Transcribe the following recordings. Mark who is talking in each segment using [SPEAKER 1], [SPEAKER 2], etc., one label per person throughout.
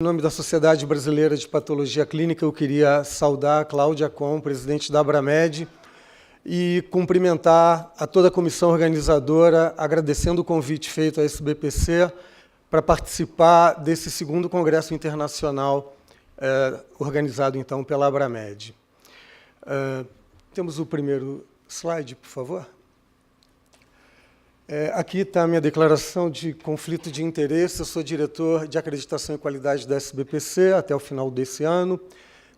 [SPEAKER 1] Em nome da Sociedade Brasileira de Patologia Clínica, eu queria saudar a Cláudia Com, presidente da Abramed, e cumprimentar a toda a comissão organizadora, agradecendo o convite feito à SBPC para participar desse segundo Congresso Internacional organizado, então, pela Abramed. Temos o primeiro slide, por favor. Aqui está a minha declaração de conflito de interesse. Eu sou diretor de acreditação e qualidade da SBPC até o final desse ano,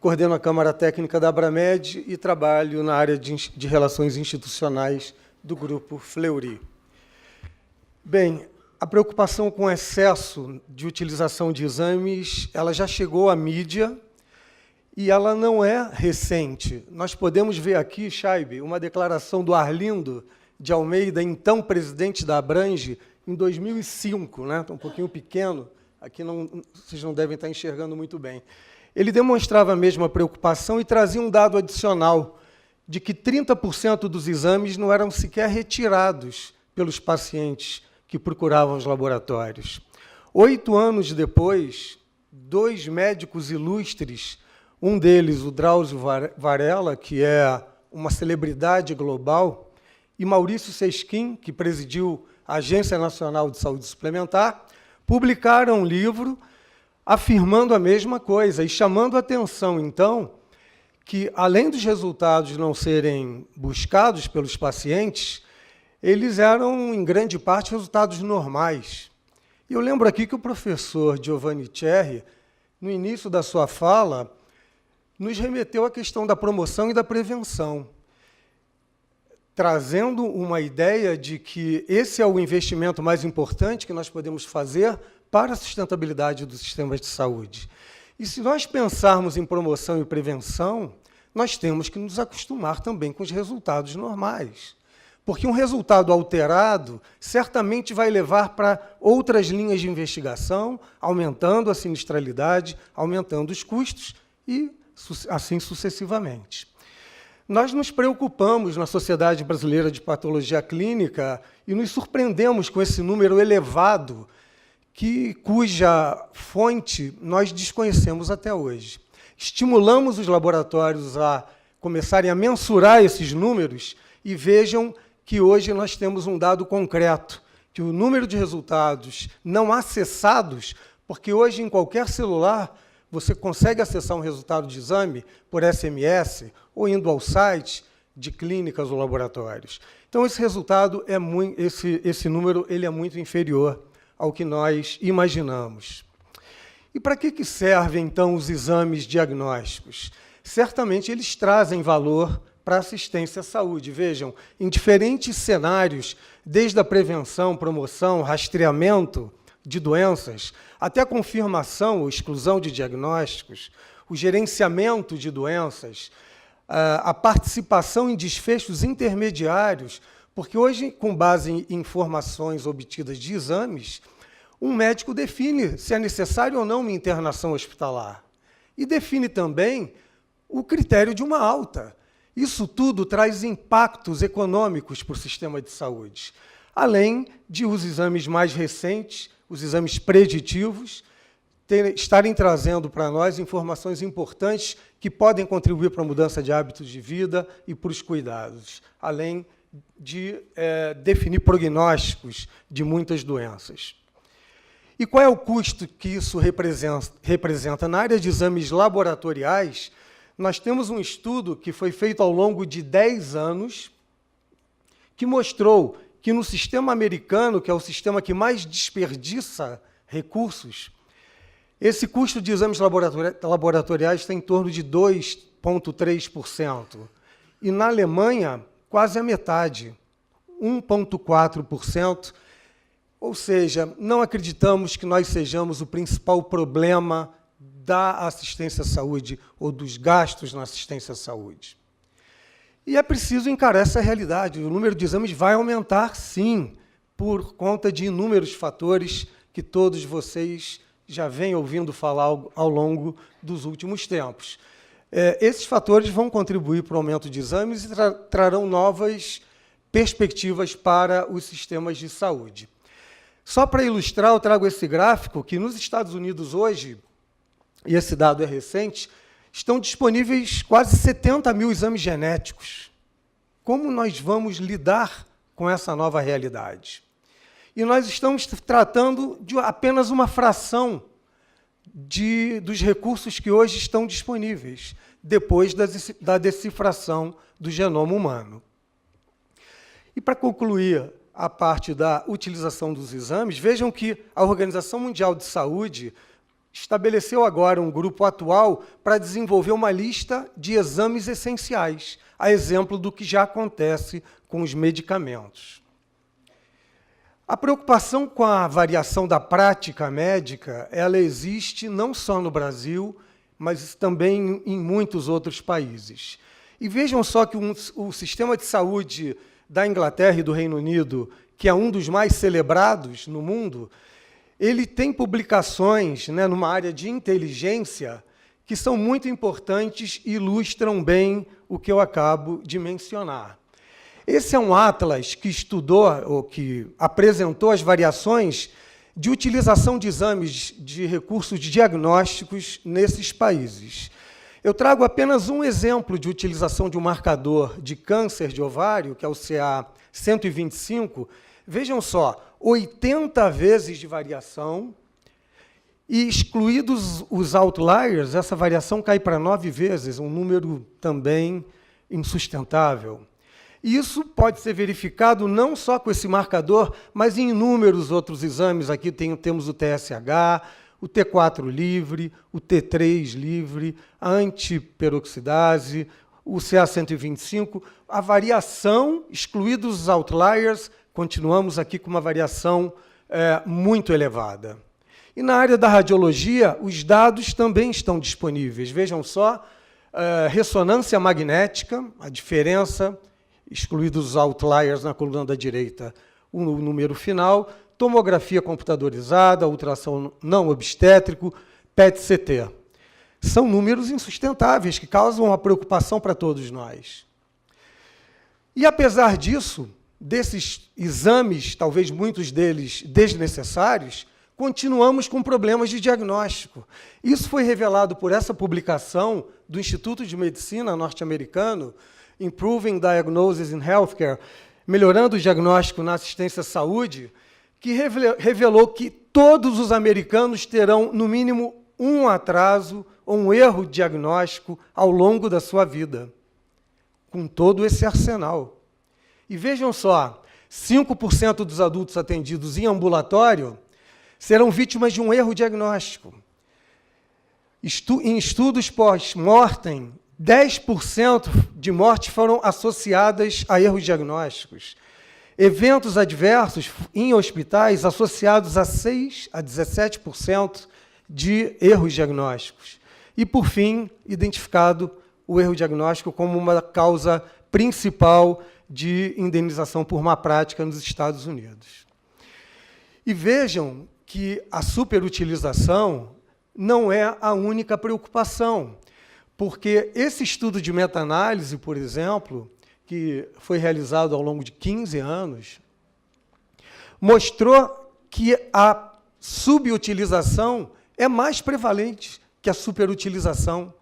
[SPEAKER 1] coordeno a Câmara Técnica da Abramed e trabalho na área de relações institucionais do Grupo Fleury. Bem, a preocupação com o excesso de utilização de exames, ela já chegou à mídia e ela não é recente. Nós podemos ver aqui, Chaib, uma declaração do Arlindo de Almeida, então presidente da Abrange, em 2005, né? Está um pouquinho pequeno, aqui vocês não devem estar enxergando muito bem. Ele demonstrava a mesma preocupação e trazia um dado adicional de que 30% dos exames não eram sequer retirados pelos pacientes que procuravam os laboratórios. 8 anos depois, 2 médicos ilustres, um deles, o Drauzio Varela, que é uma celebridade global, e Maurício Sesquim, que presidiu a Agência Nacional de Saúde Suplementar, publicaram um livro afirmando a mesma coisa e chamando a atenção, então, que, além dos resultados não serem buscados pelos pacientes, eles eram, em grande parte, resultados normais. E eu lembro aqui que o professor Giovanni Cherry, no início da sua fala, nos remeteu à questão da promoção e da prevenção, trazendo uma ideia de que esse é o investimento mais importante que nós podemos fazer para a sustentabilidade dos sistemas de saúde. E se nós pensarmos em promoção e prevenção, nós temos que nos acostumar também com os resultados normais. Porque um resultado alterado certamente vai levar para outras linhas de investigação, aumentando a sinistralidade, aumentando os custos e assim sucessivamente. Nós nos preocupamos na Sociedade Brasileira de Patologia Clínica e nos surpreendemos com esse número elevado, cuja fonte nós desconhecemos até hoje. Estimulamos os laboratórios a começarem a mensurar esses números e vejam que hoje nós temos um dado concreto, que o número de resultados não acessados, porque hoje em qualquer celular você consegue acessar um resultado de exame por SMS ou indo ao site de clínicas ou laboratórios. Então, esse resultado esse número ele é muito inferior ao que nós imaginamos. E para que servem, então, os exames diagnósticos? Certamente, eles trazem valor para a assistência à saúde. Vejam, em diferentes cenários, desde a prevenção, promoção, rastreamento de doenças, até a confirmação ou exclusão de diagnósticos, o gerenciamento de doenças, a participação em desfechos intermediários, porque hoje, com base em informações obtidas de exames, um médico define se é necessário ou não uma internação hospitalar. E define também o critério de uma alta. Isso tudo traz impactos econômicos para o sistema de saúde, além de os exames mais recentes, os exames preditivos, estarem trazendo para nós informações importantes que podem contribuir para a mudança de hábitos de vida e para os cuidados, além de definir prognósticos de muitas doenças. E qual é o custo que isso representa? Na área de exames laboratoriais, nós temos um estudo que foi feito ao longo de 10 anos, que mostrou que no sistema americano, que é o sistema que mais desperdiça recursos, esse custo de exames laboratoriais está em torno de 2,3%. E na Alemanha, quase a metade, 1,4%. Ou seja, não acreditamos que nós sejamos o principal problema da assistência à saúde ou dos gastos na assistência à saúde. E é preciso encarar essa realidade. O número de exames vai aumentar, sim, por conta de inúmeros fatores que todos vocês já vêm ouvindo falar ao longo dos últimos tempos. Esses fatores vão contribuir para o aumento de exames e trarão novas perspectivas para os sistemas de saúde. Só para ilustrar, eu trago esse gráfico que, nos Estados Unidos, hoje, e esse dado é recente, estão disponíveis quase 70 mil exames genéticos. Como nós vamos lidar com essa nova realidade? E nós estamos tratando de apenas uma fração dos recursos que hoje estão disponíveis, depois da decifração do genoma humano. E, para concluir a parte da utilização dos exames, vejam que a Organização Mundial de Saúde estabeleceu agora um grupo atual para desenvolver uma lista de exames essenciais, a exemplo do que já acontece com os medicamentos. A preocupação com a variação da prática médica, ela existe não só no Brasil, mas também em muitos outros países. E vejam só que o sistema de saúde da Inglaterra e do Reino Unido, que é um dos mais celebrados no mundo, ele tem publicações, né, numa área de inteligência que são muito importantes e ilustram bem o que eu acabo de mencionar. Esse é um atlas que estudou, ou que apresentou as variações de utilização de exames de recursos diagnósticos nesses países. Eu trago apenas um exemplo de utilização de um marcador de câncer de ovário, que é o CA125. Vejam só, 80 vezes de variação, e excluídos os outliers, essa variação cai para 9 vezes, um número também insustentável. E isso pode ser verificado não só com esse marcador, mas em inúmeros outros exames. Aqui temos o TSH, o T4 livre, o T3 livre, a antiperoxidase, o CA125, a variação, excluídos os outliers, continuamos aqui com uma variação muito elevada. E na área da radiologia, os dados também estão disponíveis. Vejam só, ressonância magnética, a diferença, excluídos os outliers na coluna da direita, o número final, tomografia computadorizada, ultrassom não obstétrico, PET-CT. São números insustentáveis, que causam uma preocupação para todos nós. E, apesar disso, desses exames, talvez muitos deles desnecessários, continuamos com problemas de diagnóstico. Isso foi revelado por essa publicação do Instituto de Medicina norte-americano, Improving Diagnosis in Healthcare, melhorando o diagnóstico na assistência à saúde, que revelou que todos os americanos terão, no mínimo, um atraso ou um erro diagnóstico ao longo da sua vida, com todo esse arsenal. E vejam só, 5% dos adultos atendidos em ambulatório serão vítimas de um erro diagnóstico. Em estudos pós-mortem, 10% de mortes foram associadas a erros diagnósticos. Eventos adversos em hospitais associados a 6% a 17% de erros diagnósticos. E, por fim, identificado o erro diagnóstico como uma causa principal de indenização por má prática nos Estados Unidos. E vejam que a superutilização não é a única preocupação, porque esse estudo de meta-análise, por exemplo, que foi realizado ao longo de 15 anos, mostrou que a subutilização é mais prevalente que a superutilização.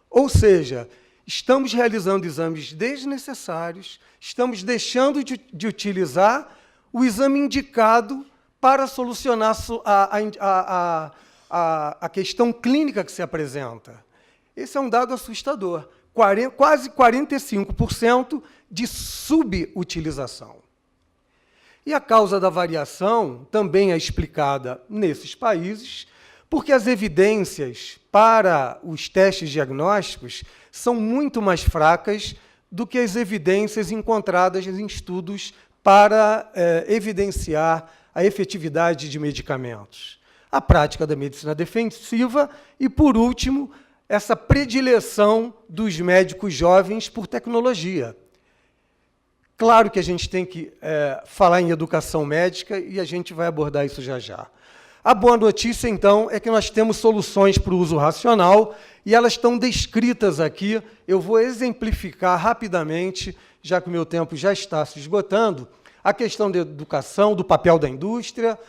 [SPEAKER 1] Ou seja, estamos realizando exames desnecessários, estamos deixando de utilizar o exame indicado para solucionar a questão clínica que se apresenta. Esse é um dado assustador. Quase 45% de subutilização. E a causa da variação também é explicada nesses países, porque as evidências para os testes diagnósticos são muito mais fracas do que as evidências encontradas em estudos para evidenciar a efetividade de medicamentos. A prática da medicina defensiva e, por último, essa predileção dos médicos jovens por tecnologia. Claro que a gente tem que falar em educação médica e a gente vai abordar isso já já. A boa notícia, então, é que nós temos soluções para o uso racional e elas estão descritas aqui. Eu vou exemplificar rapidamente, já que o meu tempo já está se esgotando, a questão da educação, do papel da indústria,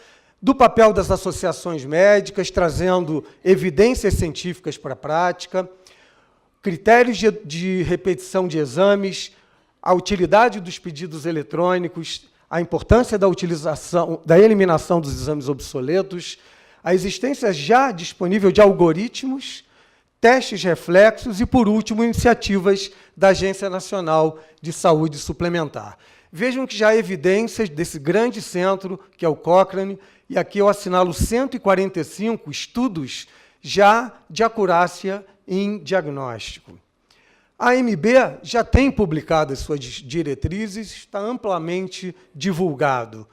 [SPEAKER 1] do papel das associações médicas, trazendo evidências científicas para a prática, critérios de repetição de exames, a utilidade dos pedidos eletrônicos, a importância da eliminação dos exames obsoletos, a existência já disponível de algoritmos, testes reflexos e, por último, iniciativas da Agência Nacional de Saúde Suplementar. Vejam que já há evidências desse grande centro, que é o Cochrane, e aqui eu assinalo 145 estudos já de acurácia em diagnóstico. A AMB já tem publicado as suas diretrizes, está amplamente divulgado.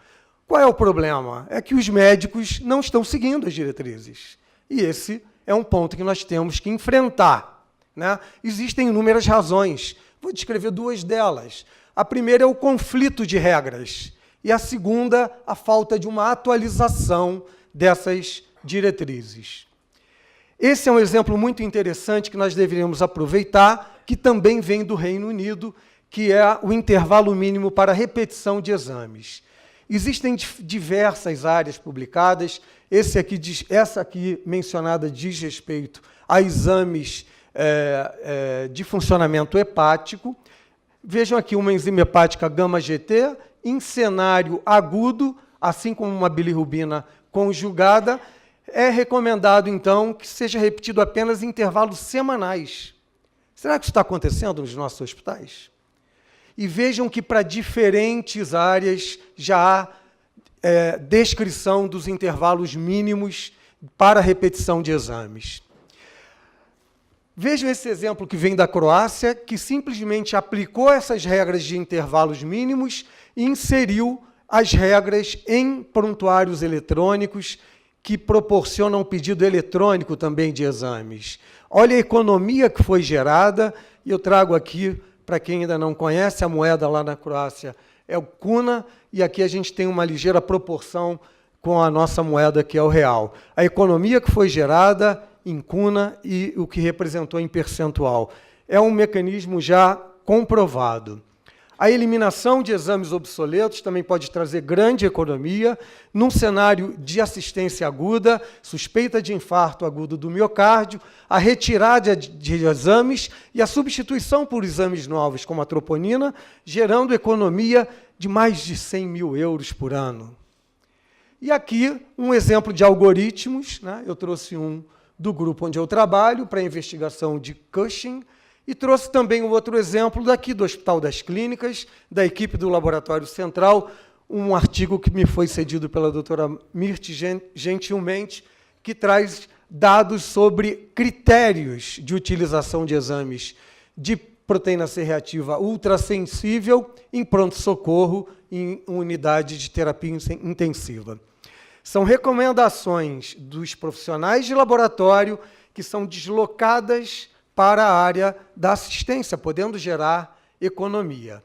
[SPEAKER 1] Qual é o problema? É que os médicos não estão seguindo as diretrizes. E esse é um ponto que nós temos que enfrentar, né? Existem inúmeras razões. Vou descrever duas delas. A primeira é o conflito de regras. E a segunda, a falta de uma atualização dessas diretrizes. Esse é um exemplo muito interessante que nós deveríamos aproveitar, que também vem do Reino Unido, que é o intervalo mínimo para repetição de exames. Existem diversas áreas publicadas. Essa aqui mencionada diz respeito a exames de funcionamento hepático. Vejam aqui uma enzima hepática gama-GT em cenário agudo, assim como uma bilirrubina conjugada. É recomendado, então, que seja repetido apenas em intervalos semanais. Será que isso está acontecendo nos nossos hospitais? E vejam que para diferentes áreas já há descrição dos intervalos mínimos para a repetição de exames. Vejam esse exemplo que vem da Croácia, que simplesmente aplicou essas regras de intervalos mínimos e inseriu as regras em prontuários eletrônicos que proporcionam pedido eletrônico também de exames. Olha a economia que foi gerada, e eu trago aqui, para quem ainda não conhece, a moeda lá na Croácia é o kuna, e aqui a gente tem uma ligeira proporção com a nossa moeda, que é o real. A economia que foi gerada em kuna e o que representou em percentual. É um mecanismo já comprovado. A eliminação de exames obsoletos também pode trazer grande economia num cenário de assistência aguda, suspeita de infarto agudo do miocárdio, a retirada de exames e a substituição por exames novos, como a troponina, gerando economia de mais de 100 mil euros por ano. E aqui um exemplo de algoritmos, né? Eu trouxe um do grupo onde eu trabalho, para a investigação de Cushing, e trouxe também um outro exemplo daqui do Hospital das Clínicas, da equipe do Laboratório Central, um artigo que me foi cedido pela doutora Mirti gentilmente, que traz dados sobre critérios de utilização de exames de proteína C reativa ultrassensível em pronto-socorro em unidade de terapia intensiva. São recomendações dos profissionais de laboratório que são deslocadas para a área da assistência, podendo gerar economia.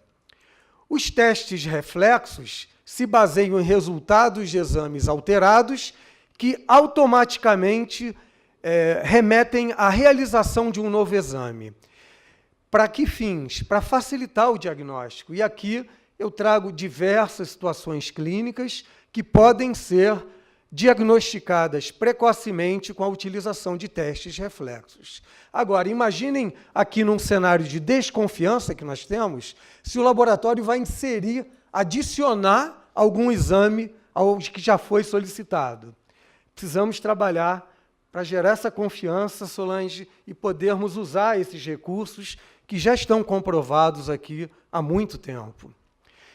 [SPEAKER 1] Os testes reflexos se baseiam em resultados de exames alterados que automaticamente remetem à realização de um novo exame. Para que fins? Para facilitar o diagnóstico. E aqui eu trago diversas situações clínicas que podem ser diagnosticadas precocemente com a utilização de testes reflexos. Agora, imaginem aqui num cenário de desconfiança que nós temos, se o laboratório vai inserir, adicionar algum exame ao que já foi solicitado. Precisamos trabalhar para gerar essa confiança, Solange, e podermos usar esses recursos que já estão comprovados aqui há muito tempo.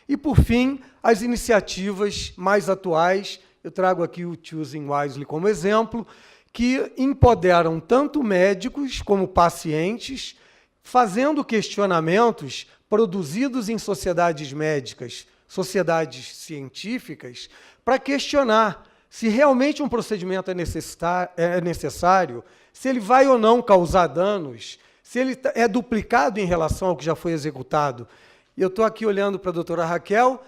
[SPEAKER 1] E, por fim, as iniciativas mais atuais, eu trago aqui o Choosing Wisely como exemplo, que empoderam tanto médicos como pacientes, fazendo questionamentos produzidos em sociedades médicas, sociedades científicas, para questionar se realmente um procedimento é necessário, se ele vai ou não causar danos, se ele é duplicado em relação ao que já foi executado. E eu estou aqui olhando para a doutora Raquel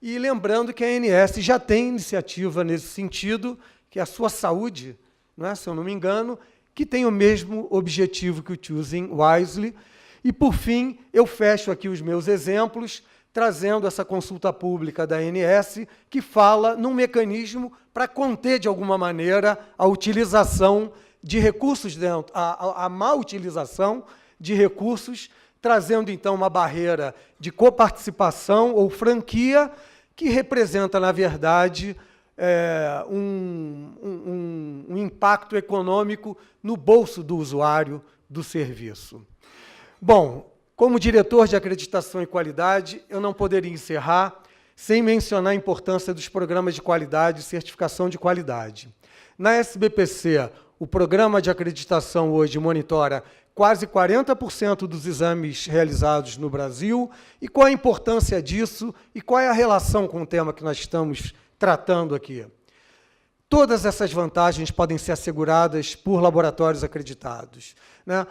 [SPEAKER 1] e lembrando que a ANS já tem iniciativa nesse sentido, que é a Sua Saúde, não é, se eu não me engano, que tem o mesmo objetivo que o Choosing Wisely. E, por fim, eu fecho aqui os meus exemplos, trazendo essa consulta pública da ANS, que fala num mecanismo para conter, de alguma maneira, a utilização de recursos, a má utilização de recursos, trazendo, então, uma barreira de coparticipação ou franquia, que representa, na verdade, um impacto econômico no bolso do usuário do serviço. Bom, como diretor de acreditação e qualidade, eu não poderia encerrar sem mencionar a importância dos programas de qualidade e certificação de qualidade. Na SBPC, o programa de acreditação hoje monitora quase 40% dos exames realizados no Brasil. E qual a importância disso e qual é a relação com o tema que nós estamos tratando aqui? Todas essas vantagens podem ser asseguradas por laboratórios acreditados, né?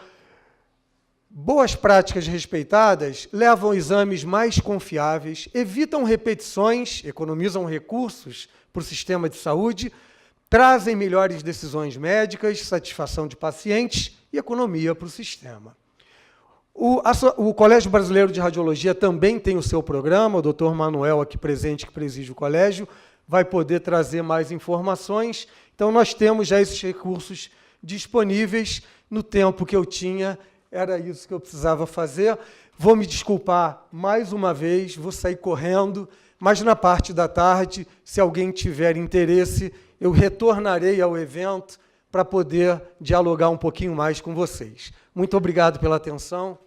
[SPEAKER 1] Boas práticas respeitadas levam exames mais confiáveis, evitam repetições, economizam recursos para o sistema de saúde, trazem melhores decisões médicas, satisfação de pacientes e economia para o sistema. O Colégio Brasileiro de Radiologia também tem o seu programa, o Dr. Manuel, aqui presente, que preside o colégio, vai poder trazer mais informações. Então, nós temos já esses recursos disponíveis. No tempo que eu tinha, era isso que eu precisava fazer. Vou me desculpar mais uma vez, vou sair correndo, mas na parte da tarde, se alguém tiver interesse, eu retornarei ao evento para poder dialogar um pouquinho mais com vocês. Muito obrigado pela atenção.